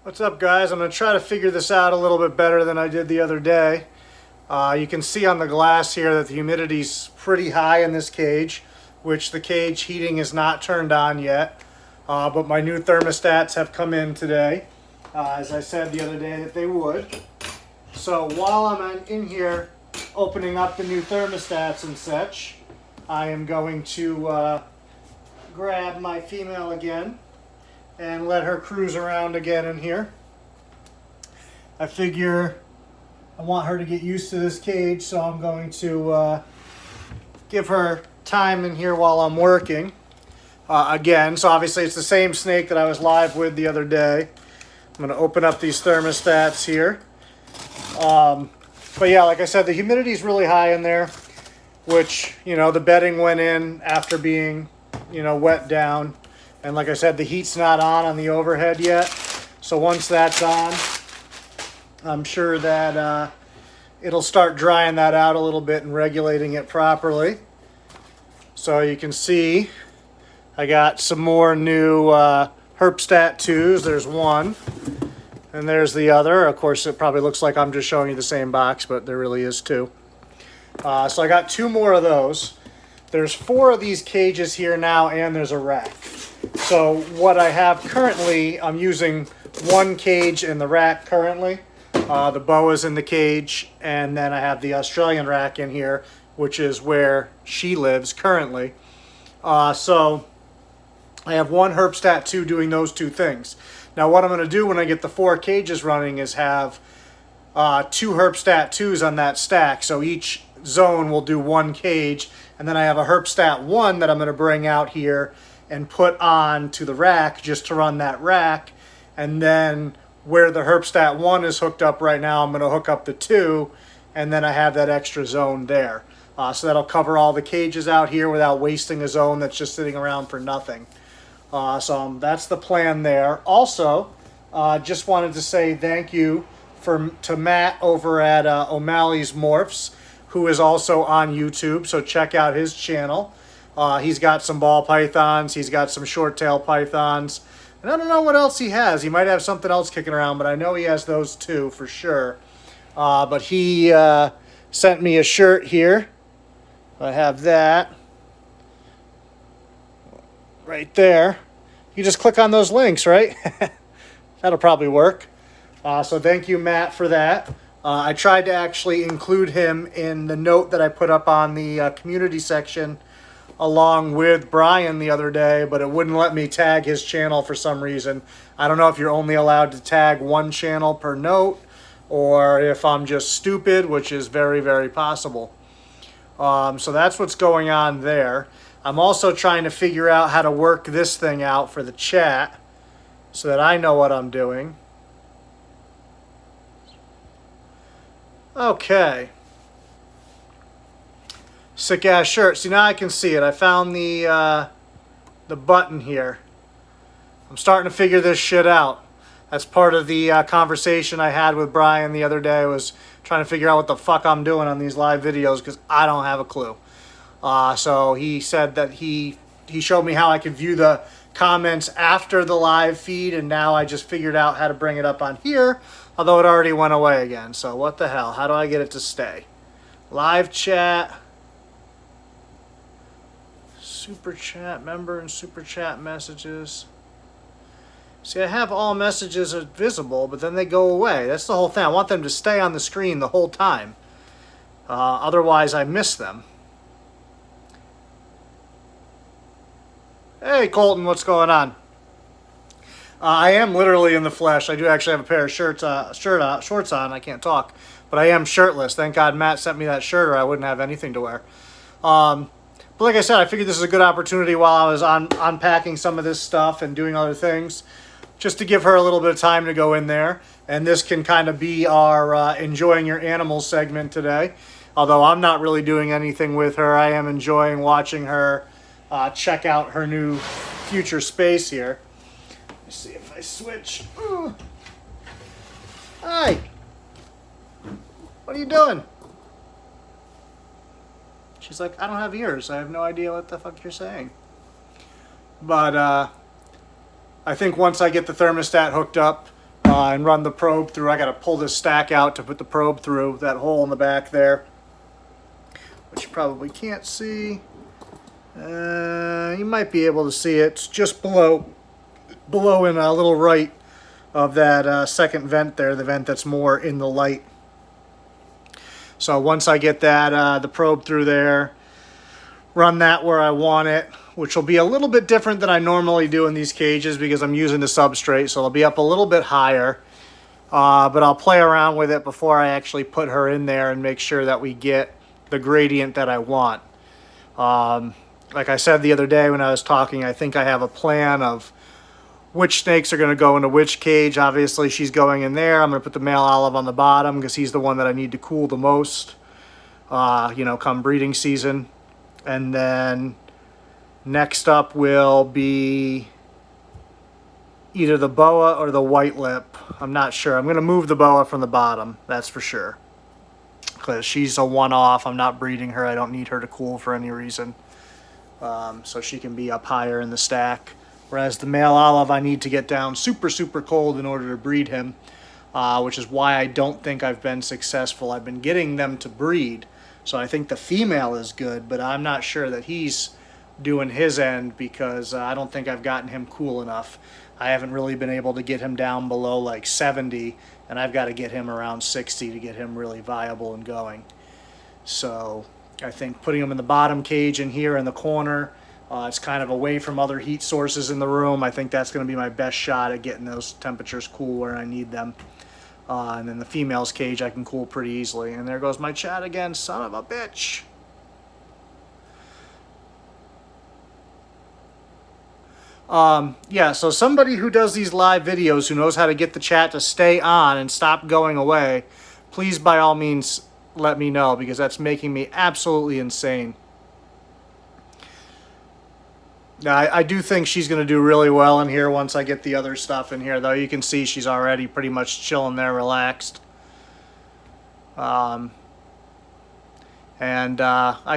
What's up, guys? I'm going to try to figure this out a little bit better than I did the other day. You can see on the glass here that the humidity's pretty high in this cage, which the cage heating is not turned on yet. But my new thermostats have come in today, as I said the other day that they would. So while I'm in here opening up the new thermostats and such, I am going to grab my female again and let her cruise around again in here. I figure I want her to get used to this cage, so I'm going to give her time in here while I'm working. Again, so obviously it's the same snake that I was live with the other day. I'm going to open up these thermostats here. But yeah, like I said, the humidity is really high in there, which, you know, the bedding went in after being, you know, wet down. And like I said, the heat's not on the overhead yet. So once that's on, I'm sure that it'll start drying that out a little bit and regulating it properly. So you can see I got some more new Herpstat 2s. There's one. And there's the other. Of course, it probably looks like I'm just showing you the same box, but there really is two. So I got two more of those. There's 4 of these cages here now, and there's a rack. So what I have currently, I'm using one cage in the rack currently. The boa's in the cage, and then I have the Australian rack in here, which is where she lives currently. So I have one Herpstat 2 doing those two things. Now what I'm going to do when I get the 4 cages running is have 2 Herpstat 2s on that stack. So each zone will do one cage, and then I have a Herpstat 1 that I'm going to bring out here and put on to the rack just to run that rack. And then where the Herpstat 1 is hooked up right now, I'm going to hook up the 2, and then I have that extra zone there. So that'll cover all the cages out here without wasting a zone that's just sitting around for nothing. So that's the plan there. Also, just wanted to say thank you to Matt over at O'Malley's Morphs, who is also on YouTube. So check out his channel. He's got some ball pythons. He's got some short tail pythons. And I don't know what else he has. He might have something else kicking around, but I know he has those two for sure. But he sent me a shirt here. I have that right there. You just click on those links, right? That'll probably work. So thank you, Matt, for that. I tried to actually include him in the note that I put up on the community section along with Brian the other day, but it wouldn't let me tag his channel for some reason. I don't know if you're only allowed to tag one channel per note, or if I'm just stupid, which is very, very possible. So that's what's going on there. I'm also trying to figure out how to work this thing out for the chat so that I know what I'm doing. Okay. Sick ass shirt. See, now I can see it. I found the button here. I'm starting to figure this shit out. That's part of the conversation I had with Brian the other day, was trying to figure out what the fuck I'm doing on these live videos, because I don't have a clue. So he said that he showed me how I could view the comments after the live feed, and now I just figured out how to bring it up on here, although it already went away again. So what the hell? How do I get it to stay? Live chat. Super chat member and super chat messages. See, I have all messages visible, but then they go away. That's the whole thing. I want them to stay on the screen the whole time. Otherwise, I miss them. Hey, Colton, what's going on? I am literally in the flesh. I do actually have a pair of shorts on. I can't talk, but I am shirtless. Thank God Matt sent me that shirt, or I wouldn't have anything to wear. But like I said, I figured this is a good opportunity while I was unpacking some of this stuff and doing other things, just to give her a little bit of time to go in there. And this can kind of be our enjoying your animals segment today. Although I'm not really doing anything with her, I am enjoying watching her check out her new future space here. Let's see if I switch. Hi. What are you doing? She's like, I don't have ears. I have no idea what the fuck you're saying. But I think once I get the thermostat hooked up, and run the probe through. I got to pull this stack out to put the probe through that hole in the back there, which you probably can't see. You might be able to see it. It's just below in a little right of that second vent there, the vent that's more in the light. So once I get that the probe through there, run that where I want it, which will be a little bit different than I normally do in these cages because I'm using the substrate, so it'll be up a little bit higher. But I'll play around with it before I actually put her in there and make sure that we get the gradient that I want. Like I said the other day when I was talking, I think I have a plan of which snakes are going to go into which cage. Obviously, she's going in there. I'm going to put the male olive on the bottom because he's the one that I need to cool the most, come breeding season. And then next up will be either the boa or the white lip. I'm not sure. I'm going to move the boa from the bottom, that's for sure. Because she's a one-off. I'm not breeding her. I don't need her to cool for any reason. So she can be up higher in the stack. Whereas the male olive, I need to get down super, super cold in order to breed him, which is why I don't think I've been successful. I've been getting them to breed, so I think the female is good, but I'm not sure that he's doing his end because I don't think I've gotten him cool enough. I haven't really been able to get him down below like 70, and I've got to get him around 60 to get him really viable and going. So I think putting him in the bottom cage in here in the corner, it's kind of away from other heat sources in the room. I think that's going to be my best shot at getting those temperatures cool where I need them. And then the female's cage I can cool pretty easily. And there goes my chat again, son of a bitch. Yeah, so somebody who does these live videos who knows how to get the chat to stay on and stop going away, please by all means let me know because that's making me absolutely insane. Now, I do think she's going to do really well in here once I get the other stuff in here, though. You can see she's already pretty much chilling there, relaxed. I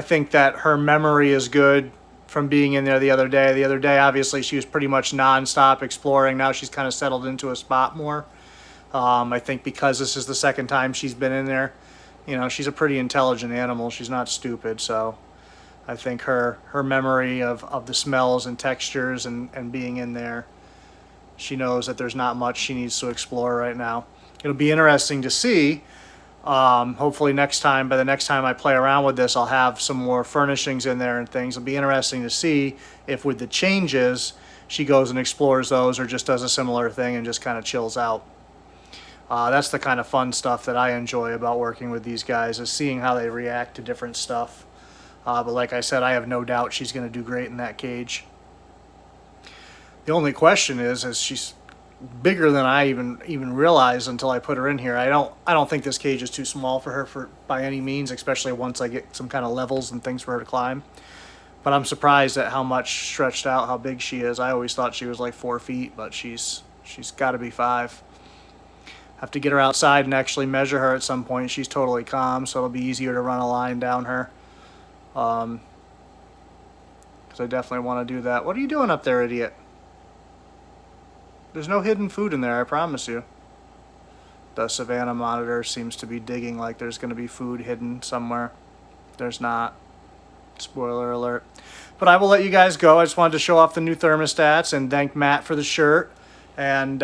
think that her memory is good from being in there the other day. The other day, obviously, she was pretty much nonstop exploring. Now she's kind of settled into a spot more. I think because this is the second time she's been in there, she's a pretty intelligent animal. She's not stupid, so I think her memory of the smells and textures and being in there, she knows that there's not much she needs to explore right now. It'll be interesting to see. Hopefully by the next time I play around with this, I'll have some more furnishings in there and things. It'll be interesting to see if with the changes, she goes and explores those or just does a similar thing and just kind of chills out. That's the kind of fun stuff that I enjoy about working with these guys, is seeing how they react to different stuff. But like I said, I have no doubt she's going to do great in that cage. The only question is she's bigger than I even realized until I put her in here. I don't think this cage is too small for her by any means, especially once I get some kind of levels and things for her to climb. But I'm surprised at how much stretched out, how big she is. I always thought she was like 4 feet, but she's got to be 5. Have to get her outside and actually measure her at some point. She's totally calm, so it'll be easier to run a line down her. Because I definitely want to do that. What are you doing up there, idiot? There's no hidden food in there, I promise you. The Savannah monitor seems to be digging like there's going to be food hidden somewhere. There's not. Spoiler alert. But I will let you guys go. I just wanted to show off the new thermostats and thank Matt for the shirt. And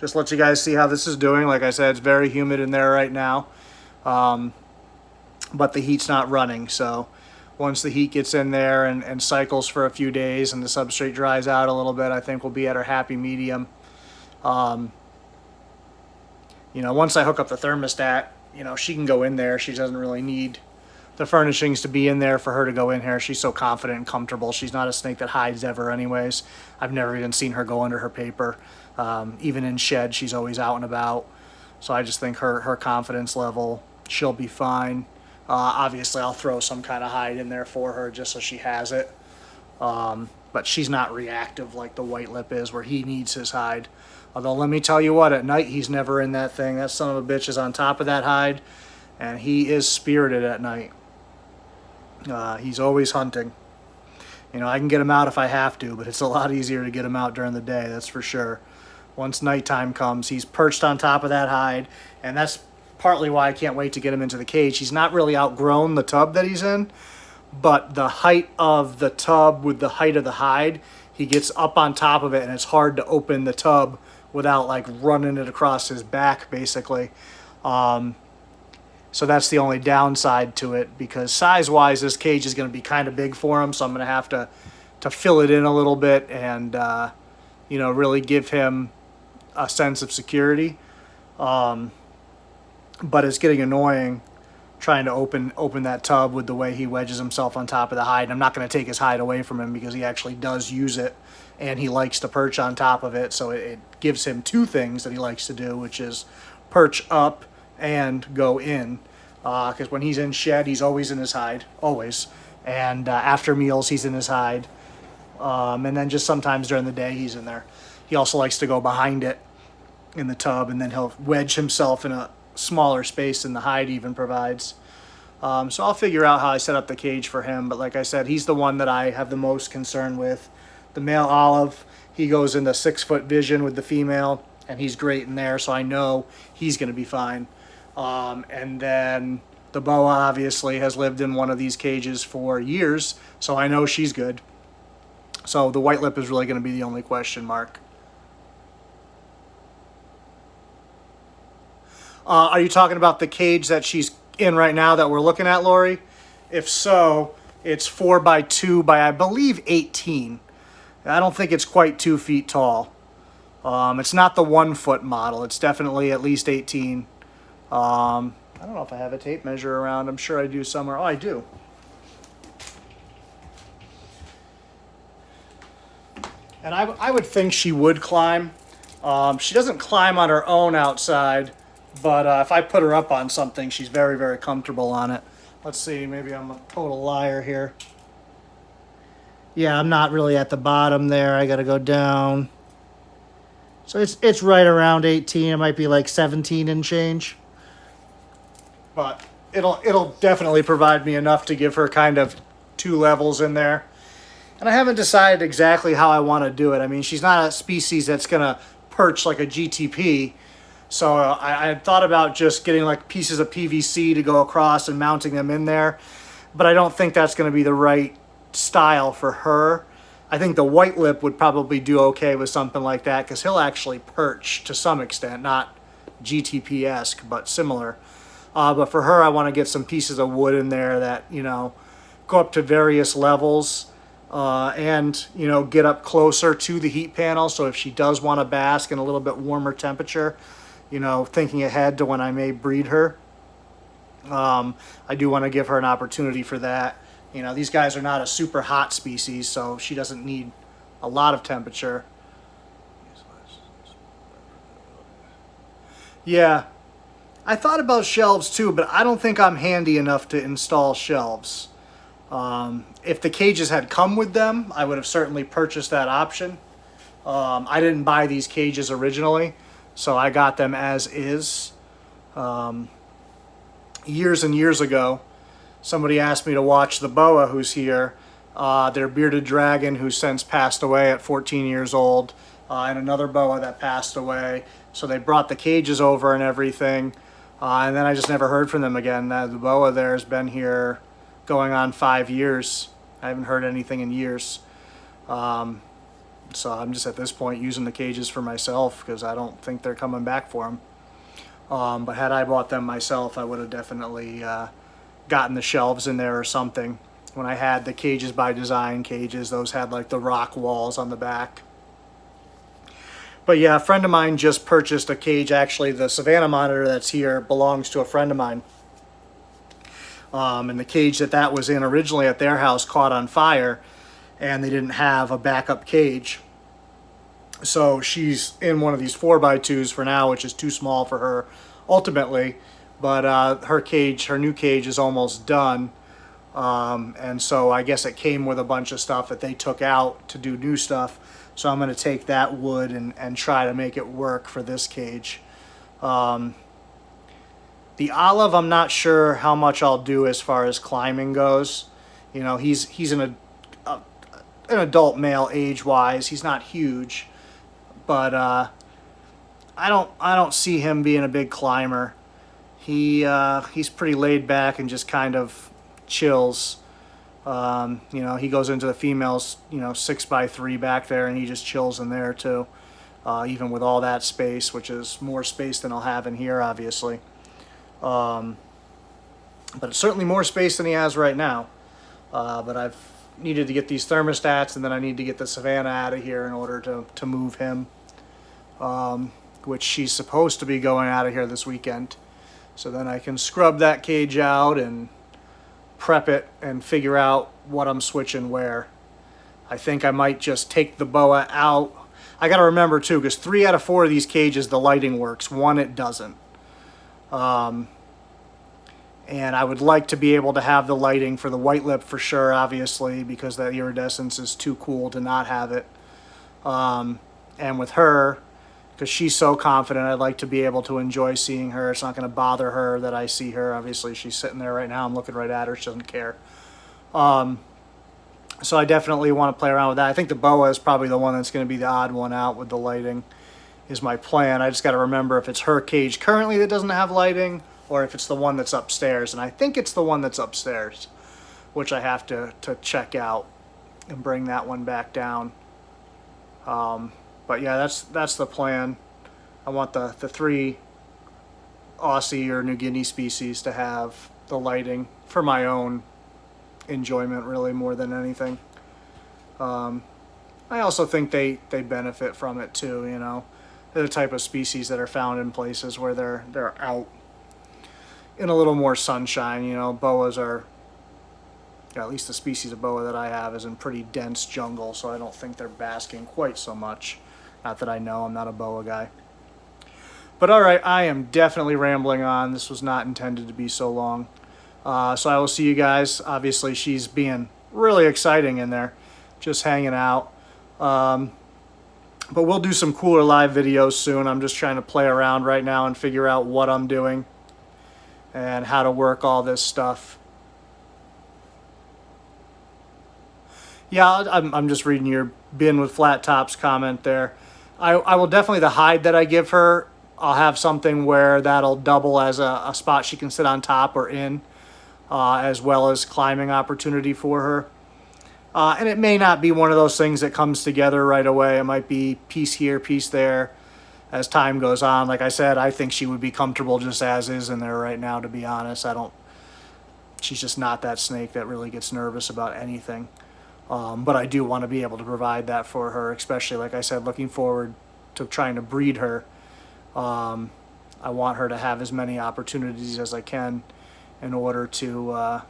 just let you guys see how this is doing. Like I said, it's very humid in there right now. But the heat's not running, so once the heat gets in there and cycles for a few days and the substrate dries out a little bit, I think we'll be at our happy medium. Once I hook up the thermostat, she can go in there. She doesn't really need the furnishings to be in there for her to go in here. She's so confident and comfortable. She's not a snake that hides ever anyways. I've never even seen her go under her paper. Even in shed, she's always out and about. So I just think her confidence level, she'll be fine. Obviously, I'll throw some kind of hide in there for her just so she has it. But she's not reactive like the white lip is, where he needs his hide. Although, let me tell you what, at night, he's never in that thing. That son of a bitch is on top of that hide, and he is spirited at night. He's always hunting. I can get him out if I have to, but it's a lot easier to get him out during the day, that's for sure. once nighttime comes. He's perched on top of that hide, and that's partly why I can't wait to get him into the cage. He's not really outgrown the tub that he's in, but the height of the tub with the height of the hide, he gets up on top of it, and it's hard to open the tub without like running it across his back, basically. So that's the only downside to it, because size-wise, this cage is going to be kind of big for him, so I'm going to have to fill it in a little bit and, you know, really give him a sense of security. But it's getting annoying trying to open that tub with the way he wedges himself on top of the hide. And I'm not going to take his hide away from him because he actually does use it, and he likes to perch on top of it, so it gives him two things that he likes to do, which is perch up and go in. Because when he's in shed, he's always in his hide, always. And after meals, he's in his hide. And then just sometimes during the day, he's in there. He also likes to go behind it in the tub, and then he'll wedge himself in a smaller space than the hide even provides. So I'll figure out how I set up the cage for him. But like I said, he's the one that I have the most concern with. The male olive, he goes into 6-foot vision with the female, and he's great in there, so I know he's going to be fine. And then the boa obviously has lived in one of these cages for years, so I know she's good. So the white lip is really going to be the only question mark. Are you talking about the cage that she's in right now that we're looking at, Lori? If so, it's 4x2 by, I believe, 18. I don't think it's quite 2 feet tall. It's not the 1-foot model. It's definitely at least 18. I don't know if I have a tape measure around. I'm sure I do somewhere. Oh, I do. And I would think she would climb. She doesn't climb on her own outside, but if I put her up on something, she's very, very comfortable on it. Let's see, maybe I'm a total liar here. Yeah, I'm not really at the bottom there. I got to go down. So it's right around 18. It might be like 17 and change. But it'll definitely provide me enough to give her kind of 2 levels in there. And I haven't decided exactly how I want to do it. I mean, she's not a species that's going to perch like a GTP. So I had thought about just getting like pieces of PVC to go across and mounting them in there. But I don't think that's going to be the right style for her. I think the white lip would probably do okay with something like that, because he'll actually perch to some extent, not GTP-esque, but similar. But for her, I want to get some pieces of wood in there that, you know, go up to various levels and, you know, get up closer to the heat panel. So if she does want to bask in a little bit warmer temperature, you know, thinking ahead to when I may breed her, I do want to give her an opportunity for that. You know, these guys are not a super hot species, so she doesn't need a lot of temperature. Yeah, I thought about shelves too, but I don't think I'm handy enough to install shelves. If the cages had come with them, I would have certainly purchased that option. I didn't buy these cages originally, so I got them as is. Years and years ago, somebody asked me to watch the boa who's here, their bearded dragon who's since passed away at 14 years old, and another boa that passed away. So they brought the cages over and everything, and then I just never heard from them again. The boa there has been here going on 5 years. I haven't heard anything in years. So I'm just at this point using the cages for myself because I don't think they're coming back for them. But had I bought them myself, I would have definitely gotten the shelves in there or something. When I had the Cages by Design cages, those had like the rock walls on the back. But yeah, a friend of mine just purchased a cage. Actually, the Savannah monitor that's here belongs to a friend of mine. And the cage that was in originally at their house caught on fire, and they didn't have a backup cage. So she's in one of these 4x2s for now, which is too small for her ultimately. But her new cage is almost done. And so I guess it came with a bunch of stuff that they took out to do new stuff. So I'm going to take that wood and try to make it work for this cage. The olive, I'm not sure how much I'll do as far as climbing goes. You know, he's an adult male age-wise. He's not huge, but I don't see him being a big climber. He's pretty laid back and just kind of chills. You know, he goes into the females, you know, 6x3 back there, and he just chills in there too. Even with all that space, which is more space than I'll have in here, obviously. But it's certainly more space than he has right now. But I've needed to get these thermostats, and then I need to get the Savannah out of here in order to move him. Which she's supposed to be going out of here this weekend. So then I can scrub that cage out and prep it and figure out what I'm switching where. I think I might just take the boa out. I got to remember too, because 3 out of 4 of these cages the lighting works, 1 it doesn't. And I would like to be able to have the lighting for the white lip for sure, obviously, because that iridescence is too cool to not have it. And with her, because she's so confident, I'd like to be able to enjoy seeing her. It's not going to bother her that I see her. Obviously, she's sitting there right now. I'm looking right at her. She doesn't care. So I definitely want to play around with that. I think the boa is probably the one that's going to be the odd one out with the lighting, is my plan. I just got to remember if it's her cage currently that doesn't have lighting or if it's the one that's upstairs. And I think it's the one that's upstairs, which I have to check out and bring that one back down. But yeah, that's the plan. I want the 3 Aussie or New Guinea species to have the lighting for my own enjoyment, really, more than anything. I also think they benefit from it too, you know. They're the type of species that are found in places where they're out in a little more sunshine, you know. Boas are, yeah, at least the species of boa that I have is in pretty dense jungle, so I don't think they're basking quite so much. Not that I know, I'm not a boa guy. But alright, I am definitely rambling on. This was not intended to be so long. So I will see you guys. Obviously, she's being really exciting in there, just hanging out. But we'll do some cooler live videos soon. I'm just trying to play around right now and figure out what I'm doing and how to work all this stuff. Yeah, I'm just reading your bin with flat tops comment there. I will definitely, the hide that I give her, I'll have something where that'll double as a spot she can sit on top or in, as well as climbing opportunity for her. And it may not be one of those things that comes together right away. It might be piece here, piece there as time goes on. Like I said, I think she would be comfortable just as is in there right now, to be honest. She's just not that snake that really gets nervous about anything. But I do want to be able to provide that for her, especially, like I said, looking forward to trying to breed her. I want her to have as many opportunities as I can in order to,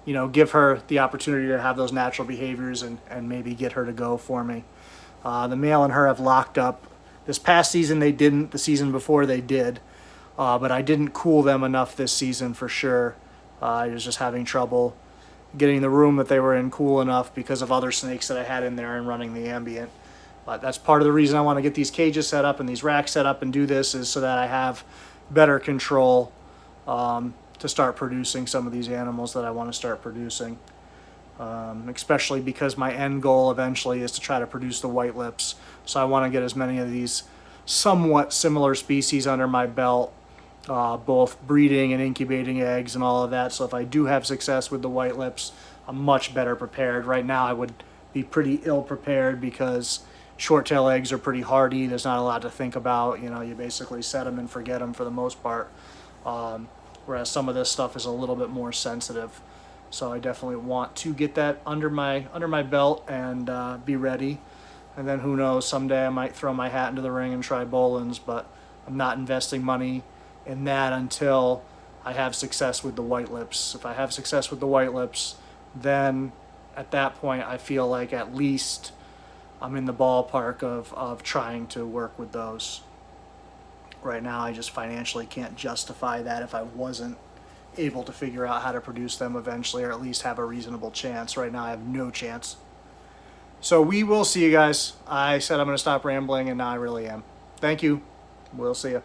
you know, give her the opportunity to have those natural behaviors and maybe get her to go for me. The male and her have locked up. This past season they didn't. The season before they did. But I didn't cool them enough this season for sure. I was just having trouble getting the room that they were in cool enough because of other snakes that I had in there and running the ambient. But that's part of the reason I want to get these cages set up and these racks set up and do this, is so that I have better control to start producing some of these animals that I want to start producing. Especially because my end goal eventually is to try to produce the white lips. So I want to get as many of these somewhat similar species under my belt, both breeding and incubating eggs and all of that. So if I do have success with the white lips, I'm much better prepared. Right now I would be pretty ill prepared because short-tail eggs are pretty hardy. There's not a lot to think about. You know, you basically set them and forget them for the most part. Whereas some of this stuff is a little bit more sensitive. So I definitely want to get that under my belt and be ready. And then who knows, someday I might throw my hat into the ring and try Boelens, but I'm not investing money in that until I have success with the white lips. If I have success with the white lips, then at that point I feel like at least I'm in the ballpark of trying to work with those. Right now I just financially can't justify that if I wasn't able to figure out how to produce them eventually, or at least have a reasonable chance. Right now I have no chance. So we will see you guys. I said I'm going to stop rambling, and now I really am. Thank you. We'll see you.